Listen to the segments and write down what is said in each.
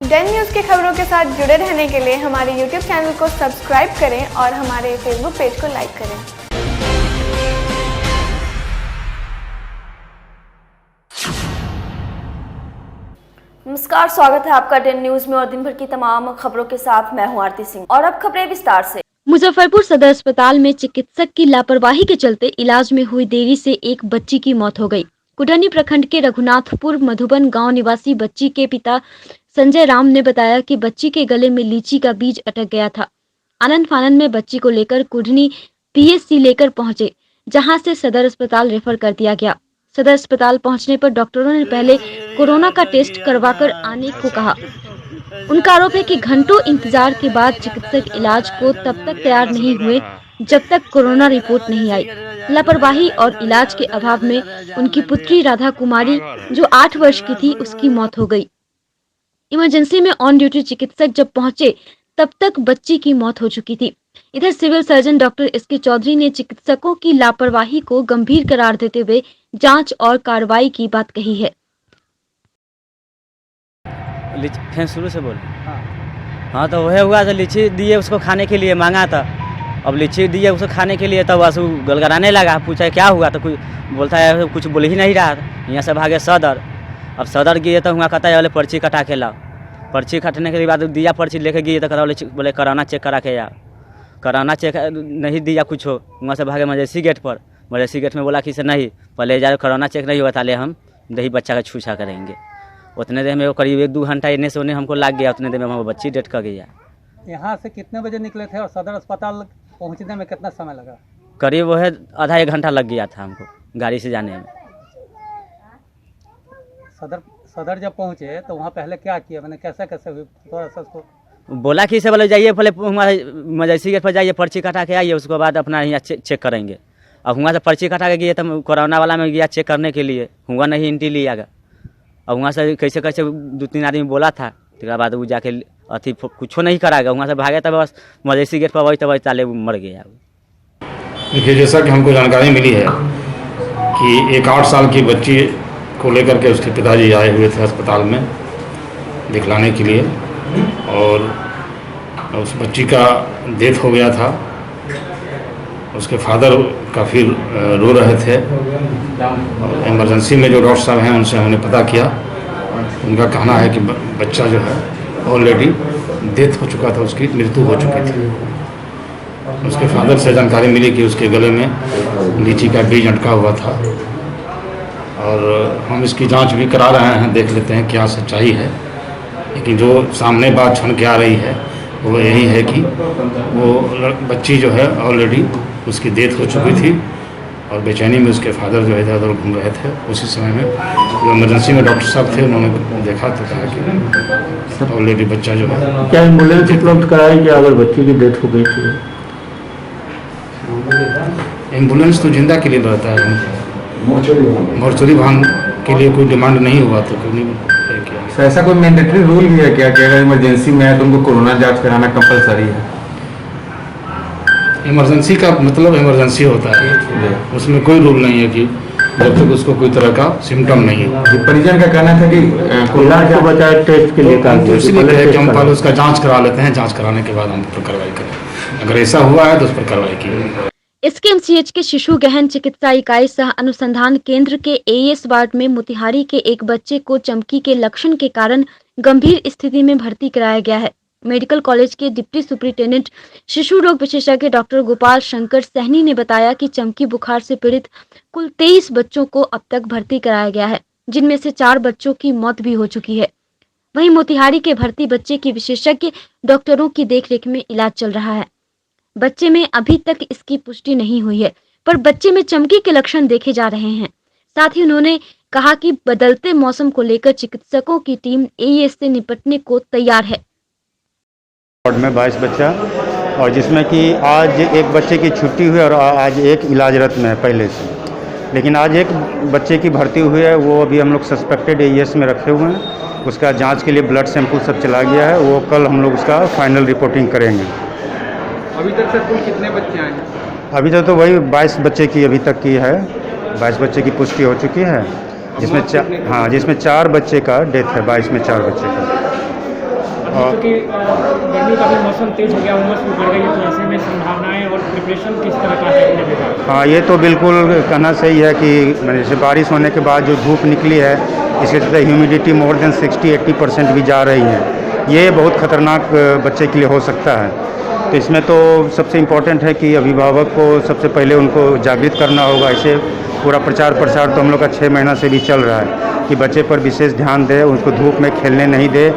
Dane news की खबरों के साथ जुड़े रहने के लिए हमारे YouTube चैनल को सब्सक्राइब करें और हमारे Facebook पेज को लाइक करें। नमस्कार, स्वागत है आपका डेन न्यूज़ में और दिन भर की तमाम खबरों के साथ मैं हूं आरती सिंह। और अब खबरें विस्तार से। मुजफ्फरपुर सदर अस्पताल में चिकित्सक की लापरवाही के चलते इलाज में हुई देरी से एक बच्ची की मौत हो गई। कुटनी प्रखंड के रघुनाथपुर मधुबन गांव निवासी बच्ची के पिता संजय राम ने बताया कि बच्ची के गले में लीची का बीज अटक गया था। आनंद फानंद में बच्ची को लेकर कुटनी पीएचसी लेकर पहुंचे, जहां से सदर अस्पताल रेफर कर दिया गया। सदर अस्पताल पहुंचने पर डॉक्टरों ने पहले कोरोना का टेस्ट करवाकर आने को कहा। उनका आरोप है कि घंटों इंतजार के बाद चिकित्सक इलाज को तब तक तैयार नहीं हुए जब तक कोरोना रिपोर्ट नहीं आई। लापरवाही और इलाज के अभाव में उनकी पुत्री राधा कुमारी जो 8 वर्ष की थी उसकी मौत हो गई। इमरजेंसी में ऑन ड्यूटी चिकित्सक जब पहुंचे तब तक बच्ची की मौत हो चुकी थी। इधर civil surgeon doctor S K Chaudhary ने चिकित्सकों की लापरवाही को गंभीर करार देते हुए जांच और कार्रवाई की बात कही है। शुरू से बोल। हाँ तो वह हुआ तो लीची दिए उसको खाने के लिए, मांगा था। अब लीची दिए उसको खाने के लिए तब बस गलगलाने लगा। पूछा क्या हुआ तो कुछ बोलता है, कुछ बोल ही नहीं रहा। यहाँ से भागे सदर। अब सदर गए तो वहाँ कहता है बोले पर्ची कटा के लाओ। पर्ची कटने के बाद दिया पर्ची लेके गए तो बोले कोरोना चेक करा के आओ। कोरोना चेक नहीं दिया कुछ हो। वहाँ से भागे मजेसी गेट पर। मजेसी गेट में बोला कि से नहीं, पहले जा कोरोना चेक नहीं हुआ ताले हम दही बच्चा का छूछा करेंगे। उतने देर में करीब 1-2 घंटा इन्हें से उन्हें हमको लग गया। उतने देर में हमारी बच्ची डेट कर गया। यहाँ से कितने बजे निकले थे और सदर अस्पताल पहुँचने में कितना समय लगा? करीब वो है आधा 1 घंटा लग गया था हमको गाड़ी से जाने में। सदर जब पहुँचे तो वहाँ पहले क्या किया, मैंने कैसे हुई थोड़ा सा उसको बोला कि से बोले जाइए पहले हमारे मजेसी गेट पर जाइए, पर्ची कटा के आइए, उसके बाद अपना यहाँ चेक करेंगे। अब वहाँ से पर्ची कटा के गए तो कोरोना वाला में गया चेक करने के लिए, हुआ नहीं इंटी लिया गया। और वहाँ से कैसे 2-3 आदमी बोला था, उसके बाद वो जाके अथी कुछ नहीं कराएगा। वहाँ से भागे तब बस मजेसी गेट पर वही तब ताले मर गया। देखिए, जैसा कि हमको जानकारी मिली है कि एक 8 साल की बच्ची को लेकर के उसके पिताजी आए हुए थे अस्पताल में दिखलाने के लिए, और उस बच्ची का डेथ हो गया था। उसके फादर काफ़ी रो रहे थे। और इमरजेंसी में जो डॉक्टर साहब हैं उनसे हमने पता किया। उनका कहना है कि बच्चा जो है ऑलरेडी डेथ हो चुका था, उसकी मृत्यु हो चुकी थी। उसके फादर से जानकारी मिली कि उसके गले में लीची का बीज अटका हुआ था, और हम इसकी जांच भी करा रहे हैं, देख लेते हैं क्या सच्चाई है। लेकिन जो सामने बात छन के आ रही है वो यही है कि वो बच्ची जो है ऑलरेडी उसकी डेथ हो चुकी थी, और बेचैनी में उसके फादर जो है इधर उधर घूम रहे थे। उसी समय में जो इमरजेंसी में डॉक्टर साहब थे उन्होंने देखा तो कहा कि ऑलरेडी बच्चा जो है। क्या एम्बुलेंस उपलब्ध कराई कि अगर बच्ची की डेथ हो गई थी? एम्बुलेंस तो जिंदा के लिए रहता है, मोर्चरी वाहन के लिए कोई डिमांड नहीं हुआ तो क्यों नहीं किया। तो ऐसा कोई मैंडेटरी रूल भी है क्या कि अगर इमरजेंसी में है तो उनको कोरोना जांच कराना कंपलसरी है? इमरजेंसी का मतलब इमरजेंसी होता है, उसमें कोई रूल नहीं है कि जब तक उसको कोई तरह का सिम्टम नहीं है। परिजन का कहना था कि कोरोना के बचाए टेस्ट के लिए तो इसलिए हम पहले उसका जांच करा लेते हैं, जांच कराने के बाद हम उस पर कार्रवाई करें। अगर ऐसा हुआ है तो उस पर कार्रवाई की। एसकेएमसीएच के शिशु गहन चिकित्सा इकाई सह अनुसंधान केंद्र के एएस वार्ड में मोतिहारी के एक बच्चे को चमकी के लक्षण के कारण गंभीर स्थिति में भर्ती कराया गया है। मेडिकल कॉलेज के डिप्टी सुपरिटेंडेंट शिशु रोग विशेषज्ञ डॉक्टर गोपाल शंकर सहनी ने बताया कि चमकी बुखार से पीड़ित कुल 23 बच्चों को अब तक भर्ती कराया गया है, जिनमें से 4 बच्चों की मौत भी हो चुकी है। वहीं मोतिहारी के भर्ती बच्चे की विशेषज्ञ डॉक्टरों की देखरेख में इलाज चल रहा है। बच्चे में अभी तक इसकी पुष्टि नहीं हुई है, पर बच्चे में चमकी के लक्षण देखे जा रहे हैं। साथ ही उन्होंने कहा कि बदलते मौसम को लेकर चिकित्सकों की टीम एईएस से निपटने को तैयार है। वार्ड में 22 बच्चा, और जिसमें कि आज एक बच्चे की छुट्टी हुई और आज एक इलाजरत में है पहले से। लेकिन आज एक बच्चे की भर्ती हुई है, वो अभी हम लोग सस्पेक्टेड एईएस में रखे हुए हैं। उसका जांच के लिए ब्लड सैंपल सब चला गया है, वो कल हम लोग उसका फाइनल रिपोर्टिंग करेंगे। अभी तक सर कुल कितने बच्चे आए हैं? अभी तक तो वही 22 बच्चे की अभी तक की है। 22 बच्चे की पुष्टि हो चुकी है, जिसमें जिसमें 4 बच्चे का डेथ है। 22 में 4 बच्चे का। क्योंकि गर्मी का भी मौसम तेज हो गया, उमस भी बढ़ गई है, तो ऐसे में संभावनाएं और प्रिपरेशन किस तरह का है अपने विभाग? हाँ, ये तो बिल्कुल कहना सही है कि जैसे बारिश होने के बाद जो धूप निकली है, इसके चलते ह्यूमिडिटी मोर देन 60-80% भी जा रही है। ये बहुत ख़तरनाक बच्चे के लिए हो सकता है। तो इसमें तो सबसे इम्पोर्टेंट है कि अभिभावक को सबसे पहले उनको जागृत करना होगा। इसे पूरा प्रचार प्रसार तो हम लोग का 6 महीना से भी चल रहा है कि बच्चे पर विशेष ध्यान दें, उनको धूप में खेलने नहीं दे,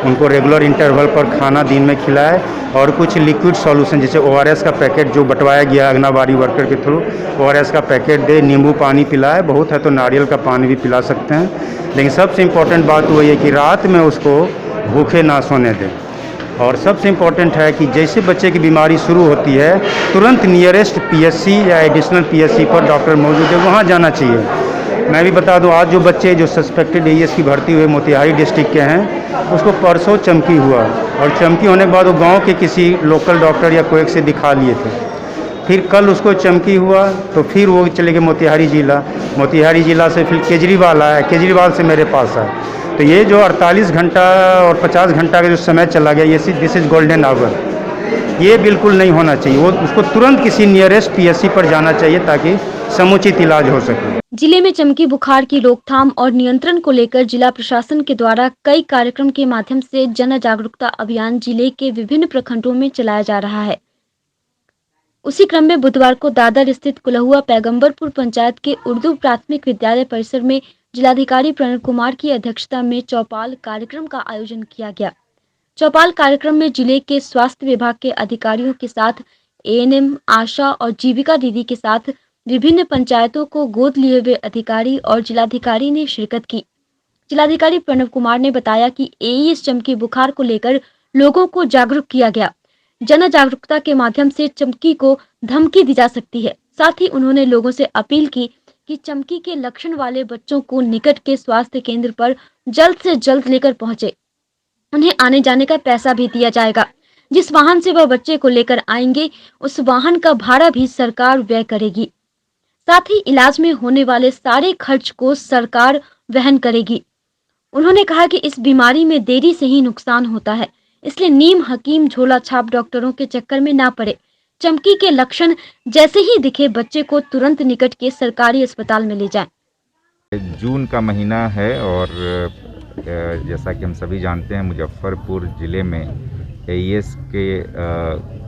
उनको रेगुलर इंटरवल पर खाना दिन में खिलाए और कुछ लिक्विड सॉल्यूशन जैसे ORS का पैकेट जो बंटवाया गया आंगनबाड़ी वर्कर के थ्रू, ORS का पैकेट दे, नींबू पानी पिलाए, बहुत है तो नारियल का पानी भी पिला सकते हैं। लेकिन सबसे इम्पोर्टेंट बात वो ये कि रात में उसको भूखे ना सोने दें। और सबसे इम्पोर्टेंट है कि जैसे बच्चे की बीमारी शुरू होती है तुरंत नियरेस्ट PSC या एडिशनल PSC पर डॉक्टर मौजूद है, वहाँ जाना चाहिए। मैं भी बता दूं, आज जो बच्चे जो सस्पेक्टेड AES की भर्ती हुए मोतिहारी डिस्ट्रिक्ट के हैं, उसको परसों चमकी हुआ और चमकी होने के बाद वो गांव के किसी लोकल डॉक्टर या कोई से दिखा लिए थे। फिर कल उसको चमकी हुआ तो फिर वो चले गए मोतिहारी जिला, मोतिहारी जिला से फिर केजरीवाल आया, केजरीवाल से मेरे पास आया। तो ये जो 48 घंटा और 50 घंटा का जो समय चला गया, ये दिस इज़ गोल्डन आवर, ये बिल्कुल नहीं होना चाहिए। वो उसको तुरंत किसी नियरेस्ट PSC पर जाना चाहिए ताकि समुचित इलाज हो सके। जिले में चमकी बुखार की रोकथाम और नियंत्रण को लेकर जिला प्रशासन के द्वारा कई कार्यक्रम के माध्यम से जन जागरूकता अभियान जिले के विभिन्न प्रखंडों में चलाया जा रहा है। उसी क्रम में बुधवार को दादर स्थित कुलहुआ पैगंबरपुर पंचायत के उर्दू प्राथमिक विद्यालय परिसर में जिलाधिकारी प्रणव कुमार की अध्यक्षता में चौपाल कार्यक्रम का आयोजन किया गया। चौपाल कार्यक्रम में जिले के स्वास्थ्य विभाग के अधिकारियों के साथ ANM, आशा और जीविका दीदी के साथ विभिन्न पंचायतों को गोद लिए हुए अधिकारी और जिलाधिकारी ने शिरकत की। जिलाधिकारी प्रणव कुमार ने बताया कि AES चमकी बुखार को लेकर लोगों को जागरूक किया गया। जन जागरूकता के माध्यम से चमकी को धमकी दी जा सकती है। साथ ही उन्होंने लोगों से अपील की कि चमकी के लक्षण वाले बच्चों को निकट के स्वास्थ्य केंद्र पर जल्द से जल्द लेकर पहुंचे। उन्हें आने जाने का पैसा भी दिया जाएगा। जिस वाहन से वह बच्चे को लेकर आएंगे उस वाहन का भाड़ा भी सरकार व्यय करेगी। साथ ही इलाज में होने वाले सारे खर्च को सरकार वहन करेगी। उन्होंने कहा कि इस बीमारी में देरी से ही नुकसान होता है, इसलिए नीम हकीम झोला छाप डॉक्टरों के चक्कर में ना पड़े। चमकी के लक्षण जैसे ही दिखे बच्चे को तुरंत निकट के सरकारी अस्पताल में ले जाएं। जून का महीना है और जैसा कि हम सभी जानते हैं मुजफ्फरपुर ज़िले में AES के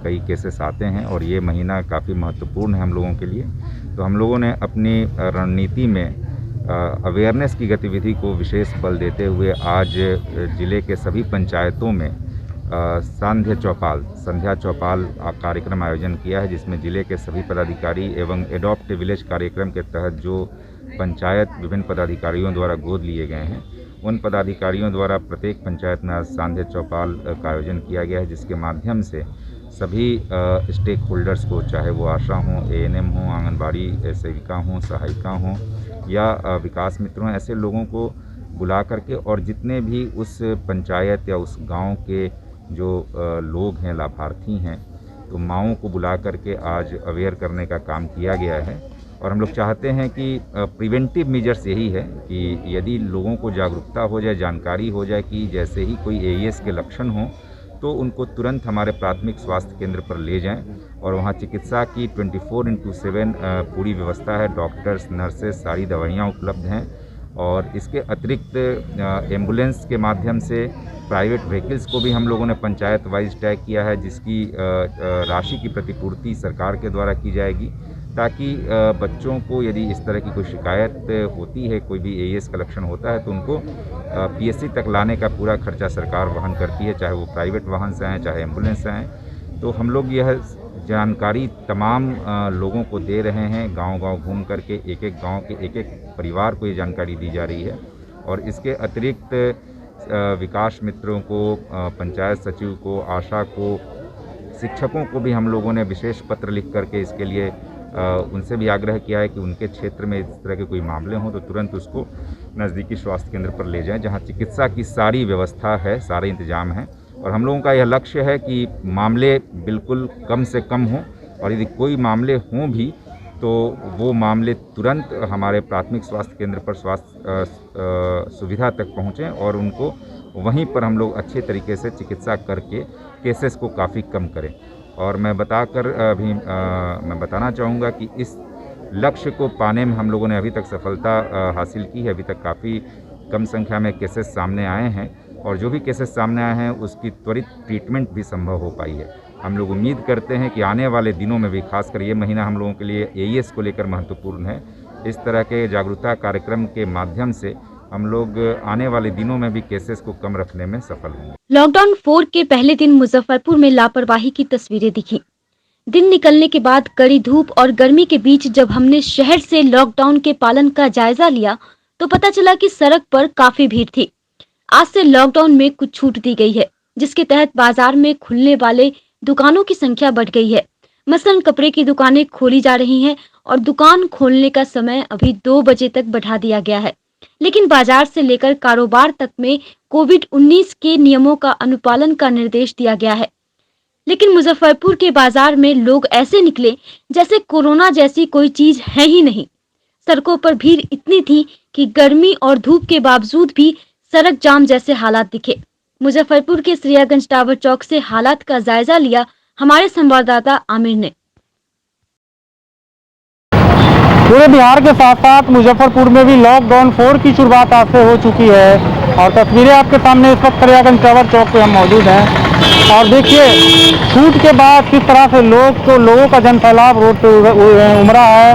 कई केसेस आते हैं और ये महीना काफ़ी महत्वपूर्ण है हम लोगों के लिए। तो हम लोगों ने अपनी रणनीति में अवेयरनेस की गतिविधि को विशेष बल देते हुए आज ज़िले के सभी पंचायतों में संध्या चौपाल कार्यक्रम आयोजन किया है, जिसमें ज़िले के सभी पदाधिकारी एवं एडॉप्ट विलेज कार्यक्रम के तहत जो पंचायत विभिन्न पदाधिकारियों द्वारा गोद लिए गए हैं, उन पदाधिकारियों द्वारा प्रत्येक पंचायत में आज संध्या चौपाल का आयोजन किया गया है, जिसके माध्यम से सभी स्टेक होल्डर्स को, चाहे वो आशा हों, ANM हों, आंगनबाड़ी सेविका हों, सहायिका हों या विकास मित्र हों, ऐसे लोगों को बुला करके और जितने भी उस पंचायत या उस गांव के जो लोग हैं, लाभार्थी हैं, तो माओं को बुला करके आज अवेयर करने का काम किया गया है। और हम लोग चाहते हैं कि प्रिवेंटिव मेजर्स यही है कि यदि लोगों को जागरूकता हो जाए, जानकारी हो जाए कि जैसे ही कोई AES के लक्षण हों तो उनको तुरंत हमारे प्राथमिक स्वास्थ्य केंद्र पर ले जाएं और वहाँ चिकित्सा की 24/7 पूरी व्यवस्था है। डॉक्टर्स, नर्सेस, सारी दवाइयाँ उपलब्ध हैं और इसके अतिरिक्त एम्बुलेंस के माध्यम से प्राइवेट व्हीकल्स को भी हम लोगों ने पंचायत वाइज टैग किया है, जिसकी राशि की प्रतिपूर्ति सरकार के द्वारा की जाएगी, ताकि बच्चों को यदि इस तरह की कोई शिकायत होती है, कोई भी AES का लक्षण होता है, तो उनको PSC तक लाने का पूरा खर्चा सरकार वहन करती है, चाहे वो प्राइवेट वाहन से आएँ, चाहे एम्बुलेंस से आएँ। तो हम लोग यह जानकारी तमाम लोगों को दे रहे हैं, गांव-गांव घूम करके एक-एक गांव के एक-एक परिवार को ये जानकारी दी जा रही है। और इसके अतिरिक्त विकास मित्रों को, पंचायत सचिव को, आशा को, शिक्षकों को भी हम लोगों ने विशेष पत्र लिख करके इसके लिए उनसे भी आग्रह किया है कि उनके क्षेत्र में इस तरह के कोई मामले हों तो तुरंत उसको नज़दीकी स्वास्थ्य केंद्र पर ले जाएं, जहां चिकित्सा की सारी व्यवस्था है, सारे इंतजाम हैं। और हम लोगों का यह लक्ष्य है कि मामले बिल्कुल कम से कम हों और यदि कोई मामले हों भी तो वो मामले तुरंत हमारे प्राथमिक स्वास्थ्य केंद्र पर स्वास्थ्य सुविधा तक पहुँचें और उनको वहीं पर हम लोग अच्छे तरीके से चिकित्सा करके केसेस को काफ़ी कम करें। और मैं मैं बताना चाहूँगा कि इस लक्ष्य को पाने में हम लोगों ने अभी तक सफलता हासिल की है। अभी तक काफ़ी कम संख्या में केसेस सामने आए हैं और जो भी केसेस सामने आए हैं उसकी त्वरित ट्रीटमेंट भी संभव हो पाई है। हम लोग उम्मीद करते हैं कि आने वाले दिनों में भी, खासकर ये महीना हम लोगों के लिए एईएस को लेकर महत्वपूर्ण है। इस तरह के जागरूकता कार्यक्रम के माध्यम से हम लोग आने वाले दिनों में भी केसेस को कम रखने में सफल होंगे। लॉकडाउन 4 के पहले दिन मुजफ्फरपुर में लापरवाही की तस्वीरें दिखी। दिन निकलने के बाद कड़ी धूप और गर्मी के बीच जब हमने शहर से लॉकडाउन के पालन का जायजा लिया तो पता चला कि सड़क पर काफी भीड़ थी। आज से लॉकडाउन में कुछ छूट दी गई है, जिसके तहत बाजार में खुलने वाले दुकानों की संख्या बढ़ गई है। मसलन कपड़े की दुकानें खोली जा रही हैं और दुकान खोलने का समय अभी 2 बजे तक बढ़ा दिया गया है। लेकिन बाजार से लेकर कारोबार तक में कोविड-19 के नियमों का अनुपालन का निर्देश दिया गया है। लेकिन मुजफ्फरपुर के बाजार में लोग ऐसे निकले जैसे कोरोना जैसी कोई चीज है ही नहीं। सड़कों पर भीड़ इतनी थी कि गर्मी और धूप के बावजूद भी सड़क जाम जैसे हालात दिखे। मुजफ्फरपुर के श्रेयागंज टावर चौक से हालात का जायजा लिया हमारे संवाददाता आमिर ने। पूरे बिहार के साथ साथ मुजफ्फरपुर में भी लॉकडाउन 4 की शुरुआत आज से हो चुकी है और तस्वीरें आपके सामने इस वक्त श्रेयागंज टावर चौक पे हम मौजूद हैं। और देखिए छूट के बाद किस तरह से लोगों का जनसैलाब रोड पे उमड़ा है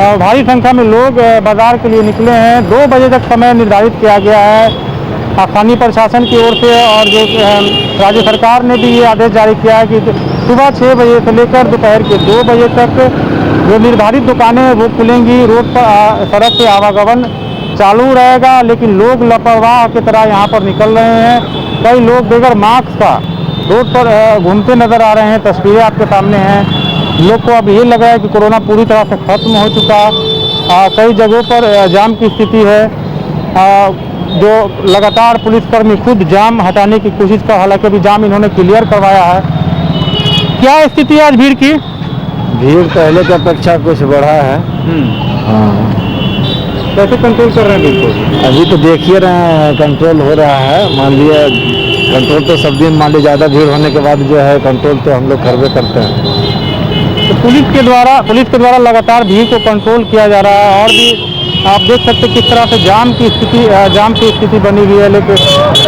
और भारी संख्या में लोग बाजार के लिए निकले हैं। 2 बजे तक समय निर्धारित किया गया है स्थानीय प्रशासन की ओर से और जो राज्य सरकार ने भी ये आदेश जारी किया है कि सुबह 6 बजे से लेकर दोपहर के 2 बजे तक जो निर्धारित दुकानें हैं वो खुलेंगी। रोड पर सड़क पे आवागमन चालू रहेगा, लेकिन लोग लापरवाह की तरह यहाँ पर निकल रहे हैं। कई लोग बगैर मास्क का रोड पर घूमते नजर आ रहे हैं। तस्वीरें आपके सामने हैं। लोग को अब ये लग रहा है कि कोरोना पूरी तरह से खत्म हो चुका। कई जगहों पर जाम की स्थिति है जो लगातार पुलिसकर्मी खुद जाम हटाने की कोशिश कर, हालांकि अभी जाम इन्होंने क्लियर करवाया है। क्या स्थिति है आज भीड़ की? भीड़ पहले की अपेक्षा कुछ बढ़ा है। हाँ, कैसे कंट्रोल कर रहे हैं भीड़ को? अभी तो देखिए रहे हैं कंट्रोल हो रहा है। मान लिया कंट्रोल तो सब दिन, मान लीजिए ज़्यादा भीड़ होने के बाद जो है कंट्रोल तो हम लोग करवे करते हैं। तो पुलिस के द्वारा लगातार भीड़ को कंट्रोल किया जा रहा है और भी आप देख सकते हैं किस तरह से जाम की स्थिति बनी हुई है। लेकिन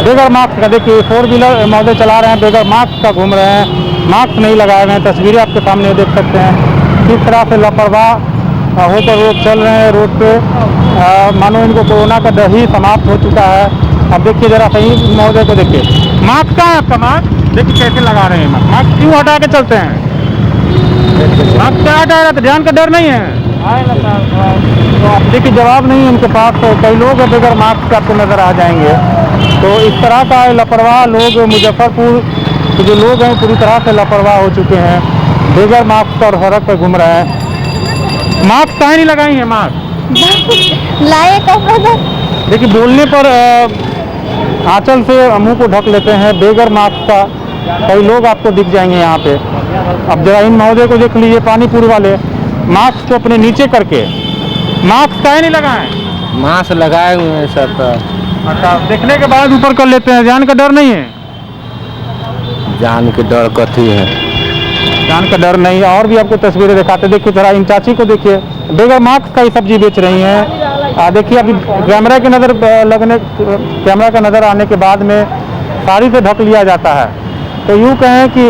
बगैर मास्क का देखिए 4 व्हीलर मौजे चला रहे हैं, बगैर मास्क का घूम रहे हैं, मास्क नहीं लगाए हुए हैं। तस्वीरें आपके सामने देख सकते हैं किस तरह से लापरवाह होकर लोग चल रहे हैं रोड पे। मानो इनको कोरोना का डर ही समाप्त हो चुका है। अब देखिए जरा सही मौजे को देखिए। मास्क कहाँ है आपका? मास्क देखिए कैसे लगा रहे हैं। मास्क क्यों हटा के चलते हैं? मास्क क्या हटा रहा था? ध्यान का डर नहीं है? तो आप देखिए जवाब नहीं है उनके पास। तो कई लोग बगैर मास्क के आपको नजर आ जाएंगे। तो इस तरह का लापरवाह लोग, मुजफ्फरपुर के जो लोग हैं पूरी तरह से लापरवाह हो चुके हैं, बगैर मास्क और सड़क पर घूम रहे हैं। मास्क काहे नहीं लगाई है? मास्क लाए कब? देखिए बोलने पर आंचल से मुंह को ढक लेते हैं बगैर मास्क का। कई लोग आपको दिख जाएंगे यहाँ पे। अब जरा इन महोदय को देख लीजिए, पानीपुरी वाले मास्क को अपने नीचे करके। मास्क काहे नहीं लगाए? मास्क लगाए हुए हैं सर। तो अच्छा, देखने के बाद ऊपर कर लेते हैं। जान का डर नहीं है? जान के डर कथी है? जान का डर नहीं। और भी आपको तस्वीरें दिखाते। देखिए जरा इन चाची को देखिए, बगैर मास्क का ही सब्जी बेच रही हैं। देखिए अभी कैमरा का नज़र आने के बाद में साड़ी से ढक लिया जाता है। तो यूँ कहें कि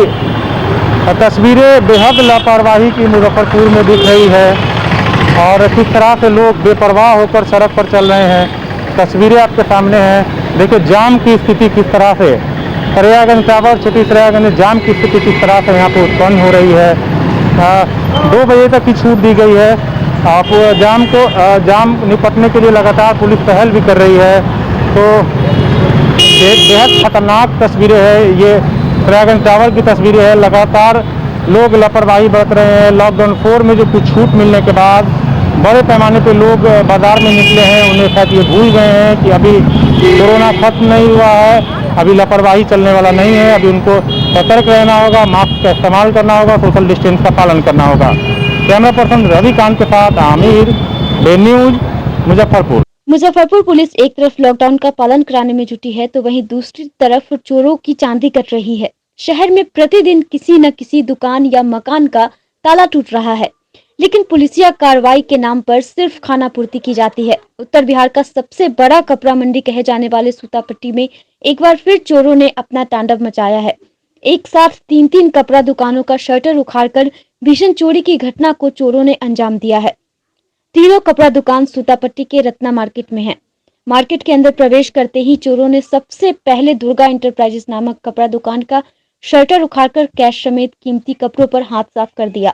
तस्वीरें बेहद लापरवाही की मुजफ्फरपुर में दिख रही है और किस तरह से लोग बेपरवाह होकर सड़क पर चल रहे हैं। तस्वीरें आपके सामने हैं। देखिए जाम की स्थिति किस तरह से, श्रेयागंज टावर, छोटी श्रेयागंज में जाम की स्थिति किस तरह से यहाँ पे उत्पन्न हो रही है। 2 बजे तक की छूट दी गई है। आप जाम निपटने के लिए लगातार पुलिस पहल भी कर रही है। तो बेहद खतरनाक तस्वीरें हैं ये, श्रेयागंज टावर की तस्वीरें हैं। लगातार लोग लापरवाही बरत रहे हैं। लॉकडाउन 4 में जो कुछ छूट मिलने के बाद बड़े पैमाने पे लोग बाजार में निकले हैं। उन्हें शायद ये भूल गए हैं कि अभी कोरोना खत्म नहीं हुआ है, अभी लापरवाही चलने वाला नहीं है। अभी उनको सतर्क रहना होगा, मास्क का इस्तेमाल करना होगा, सोशल डिस्टेंस का पालन करना होगा। कैमरा पर्सन रविकांत के साथ Aamir, day news, Muzaffarpur. Muzaffarpur police एक तरफ लॉकडाउन का पालन कराने में जुटी है तो वहीं दूसरी तरफ चोरों की चांदी कट रही है। शहर में प्रतिदिन किसी न किसी दुकान या मकान का ताला टूट रहा है, लेकिन पुलिसिया कार्रवाई के नाम पर सिर्फ खाना पूर्ति की जाती है। उत्तर बिहार का सबसे बड़ा कपड़ा मंडी कहे जाने वाले सूतापट्टी में एक बार फिर चोरों ने अपना तांडव मचाया है। एक साथ तीन कपड़ा दुकानों का शटर उखाड़कर भीषण चोरी की घटना को चोरों ने अंजाम दिया है। तीनों कपड़ा दुकान सूतापट्टी के रत्ना मार्केट में है। मार्केट के अंदर प्रवेश करते ही चोरों ने सबसे पहले दुर्गा इंटरप्राइजेस नामक कपड़ा दुकान का शटर उखाड़कर कैश समेत कीमती कपड़ों पर हाथ साफ कर दिया।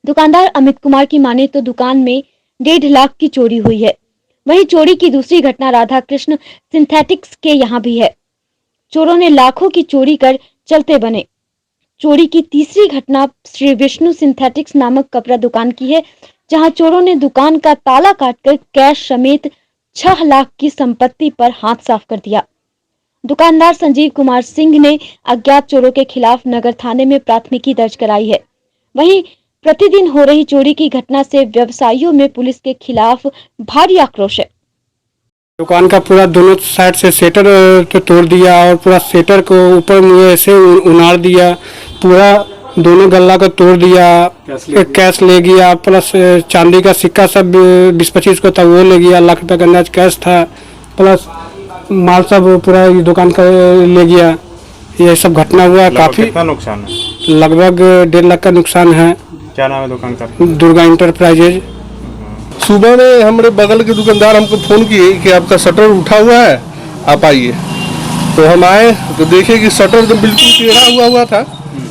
दुकानदार अमित कुमार की माने तो दुकान में 1.5 लाख की चोरी हुई है। वहीं चोरी की दूसरी घटना राधा कृष्ण सिंथेटिक्स के यहाँ भी है। चोरों ने लाखों की चोरी कर चलते बने। चोरी की तीसरी घटना श्री विष्णु सिंथेटिक्स नामक कपड़ा दुकान की है, जहां चोरों ने दुकान का ताला काटकर कैश समेत 6 लाख की संपत्ति पर हाथ साफ कर दिया। दुकानदार संजीव कुमार सिंह ने अज्ञात चोरों के खिलाफ नगर थाने में प्राथमिकी दर्ज कराई है। वहीं प्रतिदिन हो रही चोरी की घटना से व्यवसायियों में पुलिस के खिलाफ भारी आक्रोश है। दुकान का पूरा दोनों साइड से शटर तो तोड़ दिया और पूरा शटर को ऊपर मुँह ऐसे उनाड़ दिया, पूरा दोनों गल्ला को तोड़ दिया, कैश ले गया, प्लस चांदी का सिक्का सब 20-25 को था वो ले गया, लाख रुपए का अंदाज कैश था, प्लस माल सब पूरा दुकान का ले गया। ये सब घटना हुआ। काफी कितना नुकसान है? लगभग 1.5 लाख का नुकसान है। क्या नाम है दुकान का? दुर्गा इंटरप्राइजेज। सुबह में हमारे बगल के दुकानदार हमको फोन किए कि आपका शटर उठा हुआ है, आप आइए। तो हम आए तो देखे कि शटर तो बिल्कुल टेढ़ा हुआ था।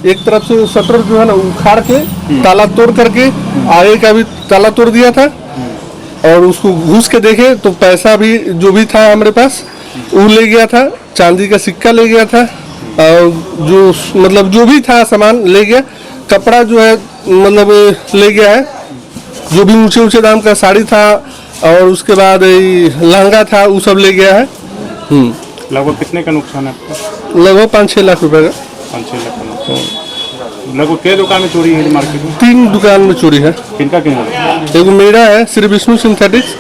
एक तरफ से शटर जो है ना उखाड़ के ताला तोड़ करके आगे का भी ताला तोड़ दिया था, और उसको घुस के देखे तो पैसा भी जो भी था हमारे पास वो ले गया था, चांदी का सिक्का ले गया था, और जो मतलब जो भी था सामान ले गया। कपड़ा जो है मतलब ले गया है, जो भी ऊंचे दाम का साड़ी था और उसके बाद लहंगा था वो सब ले गया है। लगभग कितने का नुकसान है आपका? लगभग 5-6 लाख रुपए का। 5-6 लाख का नुकसान। लगभग क्या दुकान में चोरी है मार्केट में? 3 दुकान में चोरी है। किनका? एगो मेरा है श्री विष्णु सिंथेटिक्स,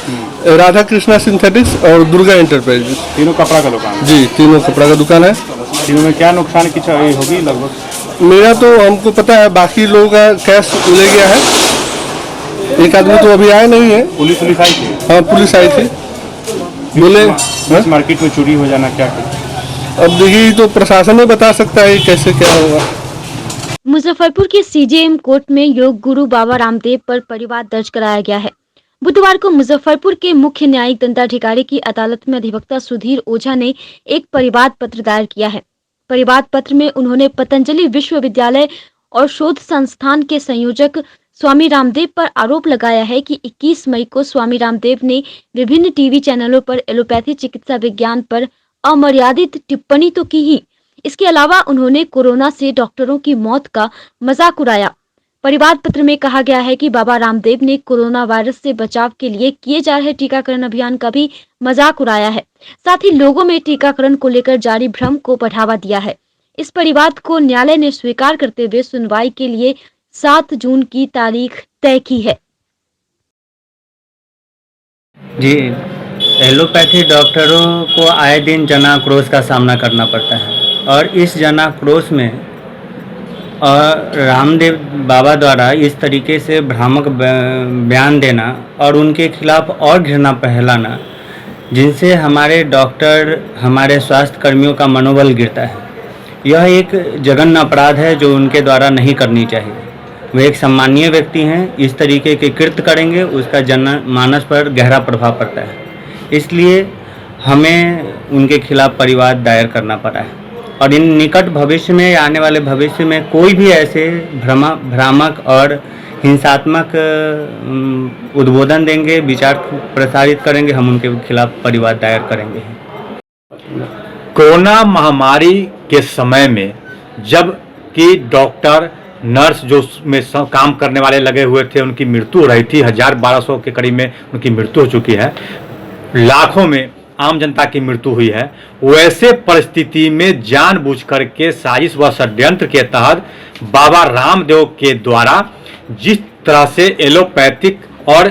राधा कृष्णा सिंथेटिक्स और दुर्गा इंटरप्राइजेस। तीनों कपड़ा का दुकान? जी, तीनों कपड़ा का दुकान है। तीनों में क्या नुकसान की होगी लगभग? मेरा तो हमको पता है, बाकी लोगों का कैश ले गया है। एक आदमी तो अभी आए नहीं है। पुलिस आई थी? हाँ, पुलिस आई थी। बोले मार्केट में चोरी हो जाना क्या है? अब देखिए तो प्रशासन ही बता सकता है कैसे क्या होगा। मुजफ्फरपुर के सीजेएम कोर्ट में योग गुरु बाबा रामदेव पर परिवाद दर्ज कराया गया है। बुधवार को मुजफ्फरपुर के मुख्य न्यायिक दंडाधिकारी की अदालत में अधिवक्ता सुधीर ओझा ने एक परिवाद पत्र दायर किया है। परिवाद पत्र में उन्होंने पतंजलि विश्वविद्यालय और शोध संस्थान के संयोजक स्वामी रामदेव पर आरोप लगाया है कि 21 मई को स्वामी रामदेव ने विभिन्न टीवी चैनलों पर एलोपैथी चिकित्सा विज्ञान पर अमर्यादित टिप्पणी तो की ही, इसके अलावा उन्होंने कोरोना से डॉक्टरों की मौत का मजाक उड़ाया। परिवाद पत्र में कहा गया है कि बाबा रामदेव ने कोरोना वायरस से बचाव के लिए किए जा रहे टीकाकरण अभियान का भी मजाक उड़ाया है, साथ ही लोगों में टीकाकरण को लेकर जारी भ्रम को बढ़ावा दिया है। इस परिवाद को न्यायालय ने स्वीकार करते हुए सुनवाई के लिए 7 जून की तारीख तय की है। जी, एलोपैथी डॉक्टरों को आए दिन जन आक्रोश का सामना करना पड़ता है, और इस जन आक्रोश में रामदेव बाबा द्वारा इस तरीके से भ्रामक बयान देना और उनके खिलाफ और घृणा फैलाना, जिनसे हमारे डॉक्टर, हमारे स्वास्थ्य कर्मियों का मनोबल गिरता है, यह एक जघन्य अपराध है जो उनके द्वारा नहीं करनी चाहिए। वे एक सम्मानीय व्यक्ति हैं, इस तरीके के कृत्य करेंगे उसका जनमानस पर गहरा प्रभाव पड़ता है, इसलिए हमें उनके खिलाफ परिवाद दायर करना पड़ा है। और इन निकट भविष्य में या आने वाले भविष्य में कोई भी ऐसे भ्रामक और हिंसात्मक उद्बोधन देंगे, विचार प्रसारित करेंगे, हम उनके खिलाफ परिवाद दायर करेंगे। कोरोना महामारी के समय में जब कि डॉक्टर, नर्स जो में काम करने वाले लगे हुए थे, उनकी मृत्यु हो रही थी, 1000-1200 के करीब में उनकी मृत्यु हो चुकी है, लाखों में आम जनता की मृत्यु हुई है। वैसे परिस्थिति में जानबूझ करके साजिश व षड्यंत्र के तहत बाबा रामदेव के द्वारा जिस तरह से एलोपैथिक और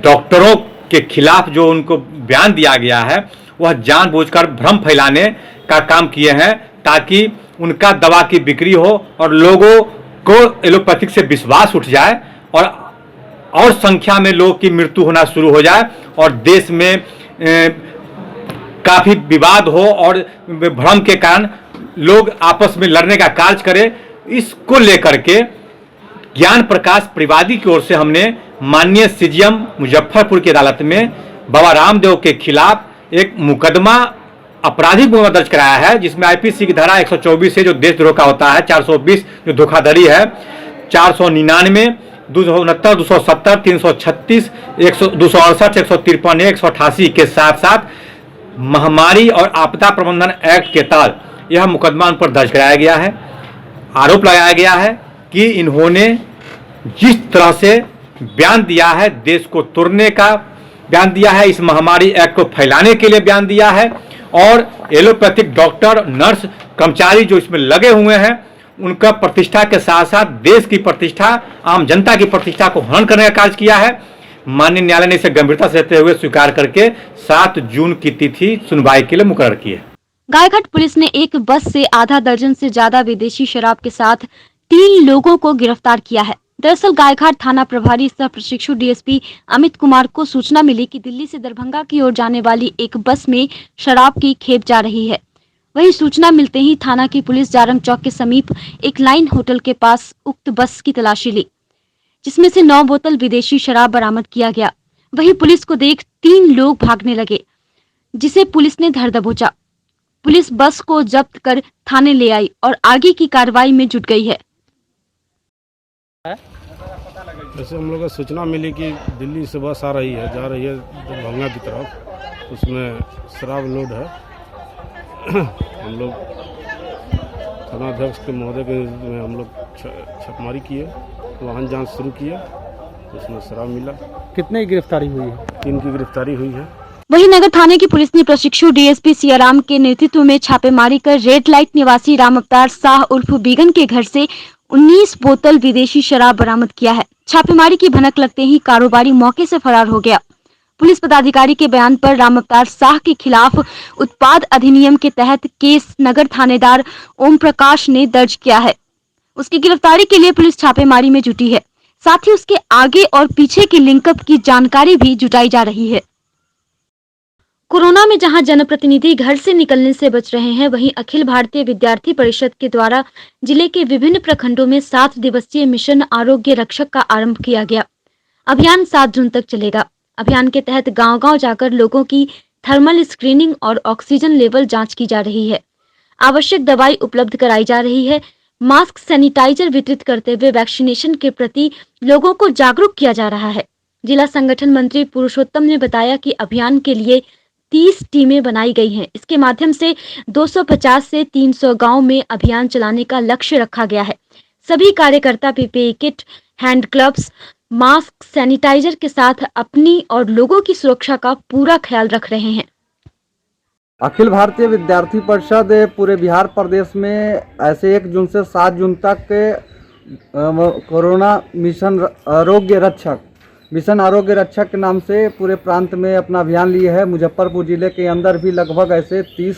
डॉक्टरों के खिलाफ जो उनको बयान दिया गया है वह जानबूझकर भ्रम फैलाने का काम किए हैं, ताकि उनका दवा की बिक्री हो और लोगों को एलोपैथिक से विश्वास उठ जाए और संख्या में लोगों की मृत्यु होना शुरू हो जाए और देश में काफ़ी विवाद हो और भ्रम के कारण लोग आपस में लड़ने का कार्य करें। इसको लेकर के ज्ञान प्रकाश परिवादी की ओर से हमने माननीय सीजीएम मुजफ्फरपुर की अदालत में बाबा रामदेव के खिलाफ एक मुकदमा आपराधिक मुकदमा दर्ज कराया है, जिसमें आईपीसी की धारा 124 से जो देशद्रोह का होता है, 420 जो धोखाधड़ी है, 499, 269, 270, 336, 268, 153, 188 के साथ साथ महामारी और आपदा प्रबंधन एक्ट के तहत यह मुकदमा उन पर दर्ज कराया गया है। आरोप लगाया गया है कि इन्होंने जिस तरह से बयान दिया है, देश को तोड़ने का बयान दिया है, इस महामारी एक्ट को फैलाने के लिए बयान दिया है और एलोपैथिक डॉक्टर, नर्स, कर्मचारी जो इसमें लगे हुए हैं उनका प्रतिष्ठा के साथ साथ देश की प्रतिष्ठा, आम जनता की प्रतिष्ठा को हनन करने का कार्य किया है। माननीय न्यायालय ने इसे गंभीरता से लेते हुए स्वीकार करके 7 जून की तिथि सुनवाई के लिए मुकर्रर की है। गायघाट पुलिस ने एक बस से आधा दर्जन से ज्यादा विदेशी शराब के साथ 3 लोगों को गिरफ्तार किया है। दरअसल गायघाट थाना प्रभारी सह प्रशिक्षु डीएसपी अमित कुमार को सूचना मिली कि दिल्ली से दरभंगा की ओर जाने वाली एक बस में शराब की खेप जा रही है। वहीं सूचना मिलते ही थाना की पुलिस जारंग चौक के समीप एक लाइन होटल के पास उक्त बस की तलाशी ली, जिसमें से 9 बोतल विदेशी शराब बरामद किया गया। वहीं पुलिस को देख 3 लोग भागने लगे, जिसे पुलिस ने धर दबोचा। पुलिस बस को जब्त कर थाने ले आई और आगे की कार्रवाई में जुट गई है। जैसे हम लोग को सूचना मिली कि दिल्ली से बस आ रही है, जा रही है दरभंगा की तरफ, उसमें शराब लोड है। हम लोग थानाध्यक्ष के महोदय के में हम लोग छापेमारी किए, वाहन जांच शुरू किए, उसमें शराब मिला। कितने गिरफ्तारी हुई है? 3 की गिरफ्तारी हुई है। वहीं नगर थाने की पुलिस ने प्रशिक्षु डीएसपी सियाराम के नेतृत्व में छापेमारी कर रेड लाइट निवासी राम अवतार शाह उर्फ बीगन के घर से 19 बोतल विदेशी शराब बरामद किया है। छापेमारी की भनक लगते ही कारोबारी मौके से फरार हो गया। पुलिस पदाधिकारी के बयान पर राम अवतार शाह के खिलाफ उत्पाद अधिनियम के तहत केस नगर थानेदार ओम प्रकाश ने दर्ज किया है। उसकी गिरफ्तारी के लिए पुलिस छापेमारी में जुटी है। साथ ही उसके आगे और पीछे के लिंकअप की जानकारी भी जुटाई जा रही है। कोरोना में जहां जनप्रतिनिधि घर से निकलने से बच रहे हैं, वहीं अखिल भारतीय विद्यार्थी परिषद के द्वारा जिले के विभिन्न प्रखंडों में 7 दिवसीय मिशन आरोग्य रक्षक का आरंभ किया गया। अभियान 7 जून तक चलेगा। अभियान के तहत गांव-गांव जाकर लोगों की थर्मल स्क्रीनिंग और ऑक्सीजन लेवल जांच की जा रही है। आवश्यक दवाई उपलब्ध कराई जा रही है। मास्क, सैनिटाइजर वितरित करते हुए वैक्सीनेशन के प्रति लोगों को जागरूक किया जा रहा है। जिला संगठन मंत्री पुरुषोत्तम ने बताया कि अभियान के लिए 30 टीमें बनाई गई हैं। इसके माध्यम से 250 से 300 गांव में अभियान चलाने का लक्ष्य रखा गया है। सभी कार्यकर्ता PPE kit, hand gloves, mask, sanitiser के साथ अपनी और लोगों की सुरक्षा का पूरा ख्याल रख रहे हैं। अखिल भारतीय विद्यार्थी परिषद पूरे बिहार प्रदेश में ऐसे 1 जून से 7 जून तक कोरोना मिशन आरोग्य रक्षक के नाम से पूरे प्रांत में अपना अभियान लिए है। मुजफ्फरपुर जिले के अंदर भी लगभग ऐसे 30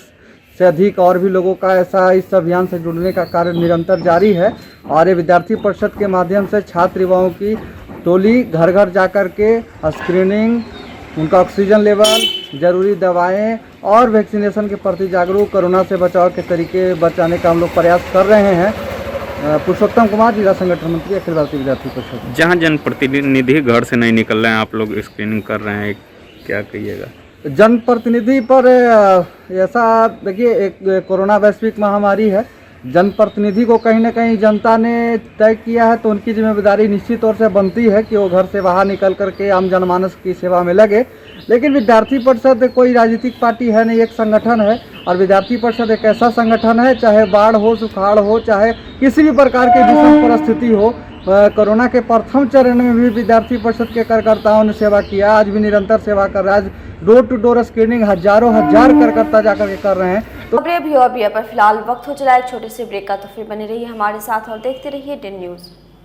से अधिक और भी लोगों का ऐसा इस अभियान से जुड़ने का कार्य निरंतर जारी है। और ये विद्यार्थी परिषद के माध्यम से छात्र युवाओं की टोली घर घर जाकर के स्क्रीनिंग, उनका ऑक्सीजन लेवल, जरूरी दवाएं और वैक्सीनेशन के प्रति जागरूक, कोरोना से बचाव के तरीके बचाने का हम लोग प्रयास कर रहे हैं। पुरुषोत्तम कुमार, जिला संगठन मंत्री, अखिल भारतीय विद्यार्थी परिषद। जहां जनप्रतिनिधि घर से नहीं निकल रहे हैं, आप लोग स्क्रीनिंग कर रहे हैं, क्या कहिएगा? जनप्रतिनिधि पर ऐसा देखिए, एक कोरोना वैश्विक महामारी है। जनप्रतिनिधि को कहीं ना कहीं जनता ने तय किया है, तो उनकी जिम्मेदारी निश्चित तौर से बनती है कि वो घर से बाहर निकल करके आम जनमानस की सेवा में लगे। लेकिन विद्यार्थी परिषद कोई राजनीतिक पार्टी है नहीं, एक संगठन है। और विद्यार्थी परिषद एक ऐसा संगठन है, चाहे बाढ़ हो, सुखाड़ हो, चाहे किसी भी प्रकार की विषम परिस्थिति हो, कोरोना के प्रथम चरण में भी विद्यार्थी परिषद के कार्यकर्ताओं ने सेवा किया, आज भी निरंतर सेवा कर रहा है। आज डोर टू डोर स्क्रीनिंग हजारों कार्यकर्ता जाकर के कर रहे हैं। तो खबरें भी और भी है, पर फिलहाल वक्त हो चला है एक छोटे से ब्रेक का, तो फिर बने रहिए हमारे साथ और देखते रहिए डेन न्यूज़।